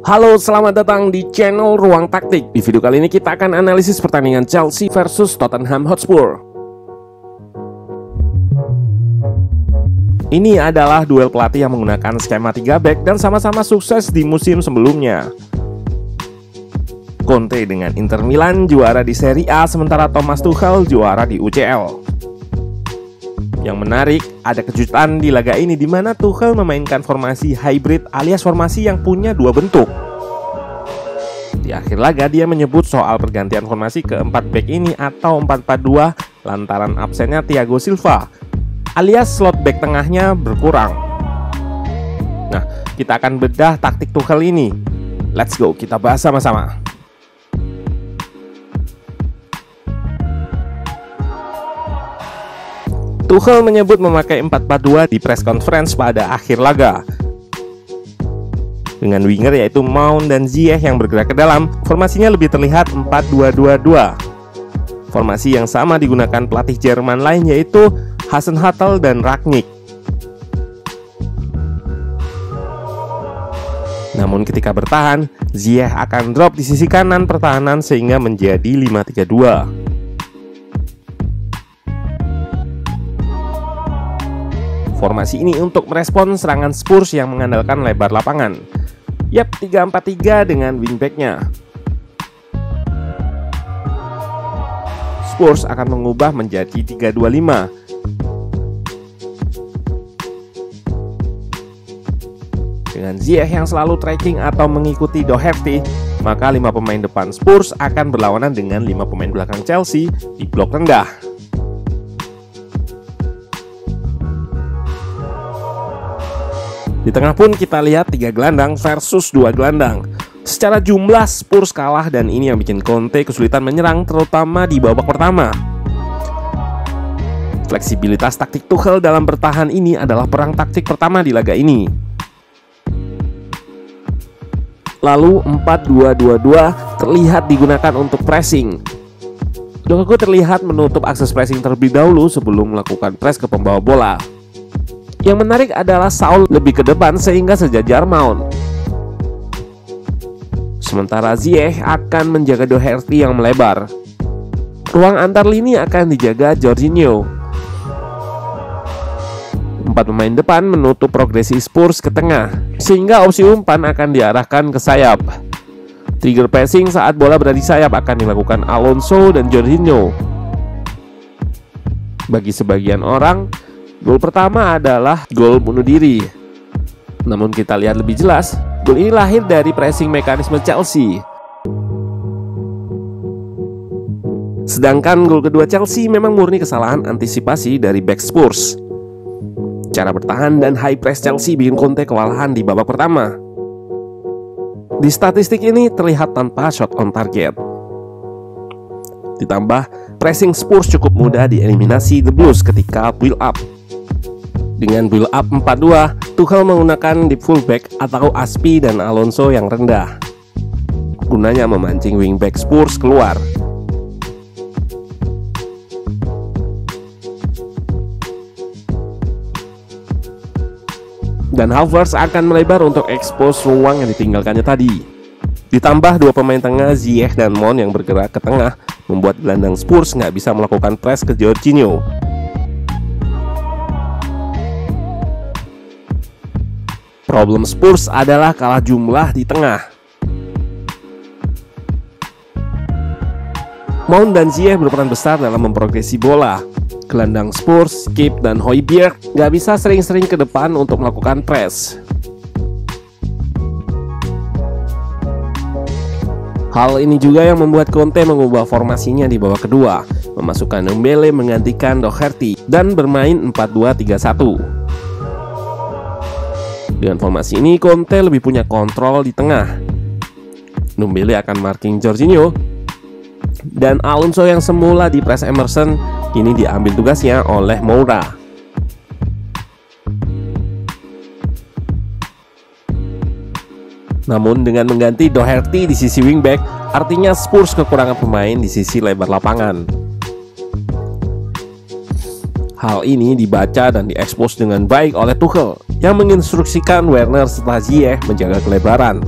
Halo, selamat datang di channel Ruang Taktik. Di video kali ini kita akan analisis pertandingan Chelsea versus Tottenham Hotspur. Ini adalah duel pelatih yang menggunakan skema 3 back dan sama-sama sukses di musim sebelumnya. Conte dengan Inter Milan juara di Serie A, sementara Thomas Tuchel juara di UCL. Yang menarik, ada kejutan di laga ini di mana Tuchel memainkan formasi hybrid alias formasi yang punya dua bentuk. Di akhir laga dia menyebut soal pergantian formasi ke 4 back ini atau 4-4-2 lantaran absennya Thiago Silva alias slot back tengahnya berkurang. Nah, kita akan bedah taktik Tuchel ini. Let's go, kita bahas sama-sama. Tuchel menyebut memakai 4-4-2 di press conference pada akhir laga. Dengan winger yaitu Mount dan Ziyech yang bergerak ke dalam, formasinya lebih terlihat 4-2-2-2. Formasi yang sama digunakan pelatih Jerman lain yaitu Hasenhüttl dan Rangnick. Namun ketika bertahan, Ziyech akan drop di sisi kanan pertahanan sehingga menjadi 5-3-2. Formasi ini untuk merespon serangan Spurs yang mengandalkan lebar lapangan. Yap, 3-4-3 dengan wingbacknya. Spurs akan mengubah menjadi 3-2-5. Dengan Ziyech yang selalu tracking atau mengikuti Doherty, maka 5 pemain depan Spurs akan berlawanan dengan 5 pemain belakang Chelsea di blok rendah. Di tengah pun kita lihat 3 gelandang versus 2 gelandang. Secara jumlah Spurs kalah dan ini yang bikin Conte kesulitan menyerang terutama di babak pertama. Fleksibilitas taktik Tuchel dalam bertahan ini adalah perang taktik pertama di laga ini. Lalu 4-2-2-2 terlihat digunakan untuk pressing. Lukaku terlihat menutup akses pressing terlebih dahulu sebelum melakukan press ke pembawa bola. Yang menarik adalah Saul lebih ke depan sehingga sejajar Mount. Sementara Ziyech akan menjaga Doherty yang melebar. Ruang antar lini akan dijaga Jorginho. 4 pemain depan menutup progresi Spurs ke tengah, sehingga opsi umpan akan diarahkan ke sayap. Trigger passing saat bola berada di sayap akan dilakukan Alonso dan Jorginho. Bagi sebagian orang, gol pertama adalah gol bunuh diri. Namun kita lihat lebih jelas, gol ini lahir dari pressing mekanisme Chelsea. Sedangkan gol kedua Chelsea memang murni kesalahan antisipasi dari back Spurs. Cara bertahan dan high press Chelsea bikin Conte kewalahan di babak pertama. Di statistik ini terlihat tanpa shot on target. Ditambah pressing Spurs cukup mudah dieliminasi The Blues ketika build up. Dengan build up 4-2, Tuchel menggunakan deep fullback atau Aspi dan Alonso yang rendah. Gunanya memancing wingback Spurs keluar. Dan Havertz akan melebar untuk expose ruang yang ditinggalkannya tadi. Ditambah 2 pemain tengah Ziyech dan Mount yang bergerak ke tengah, membuat gelandang Spurs nggak bisa melakukan press ke Jorginho. Problem Spurs adalah kalah jumlah di tengah. Mount dan Ziyech berperan besar dalam memprogresi bola. Gelandang Spurs, Skip dan Højbjerg nggak bisa sering-sering ke depan untuk melakukan press. Hal ini juga yang membuat Conte mengubah formasinya di babak kedua, memasukkan Ndombele menggantikan Doherty dan bermain 4-2-3-1. Dengan formasi ini, Conte lebih punya kontrol di tengah. Ndombele akan marking Jorginho, dan Alonso yang semula di press Emerson kini diambil tugasnya oleh Moura. Namun dengan mengganti Doherty di sisi wingback, artinya Spurs kekurangan pemain di sisi lebar lapangan. Hal ini dibaca dan diekspos dengan baik oleh Tuchel yang menginstruksikan Werner serta Ziyech menjaga kelebaran.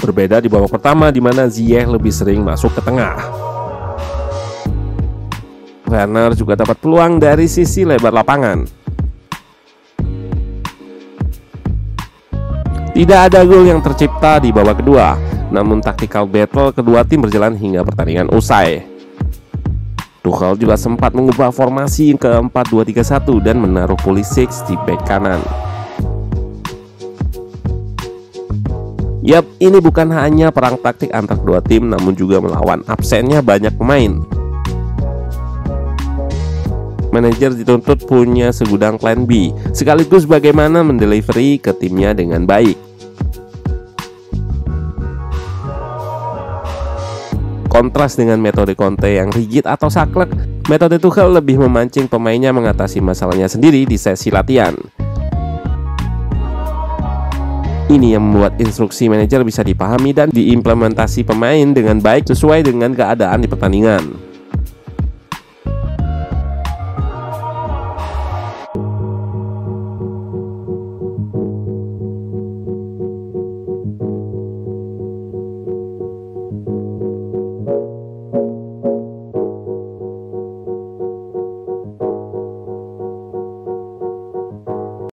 Berbeda di babak pertama di mana Ziyech lebih sering masuk ke tengah. Werner juga dapat peluang dari sisi lebar lapangan. Tidak ada gol yang tercipta di babak kedua, namun tactical battle kedua tim berjalan hingga pertandingan usai. Tuchel juga sempat mengubah formasi ke 4-2-3-1 dan menaruh Pulisic di bek kanan. Yap, ini bukan hanya perang taktik antar kedua tim, namun juga melawan absennya banyak pemain. Manajer dituntut punya segudang plan B, sekaligus bagaimana mendelivery ke timnya dengan baik. Kontras dengan metode Conte yang rigid atau saklek, metode Tuchel lebih memancing pemainnya mengatasi masalahnya sendiri di sesi latihan. Ini yang membuat instruksi manajer bisa dipahami dan diimplementasi pemain dengan baik sesuai dengan keadaan di pertandingan.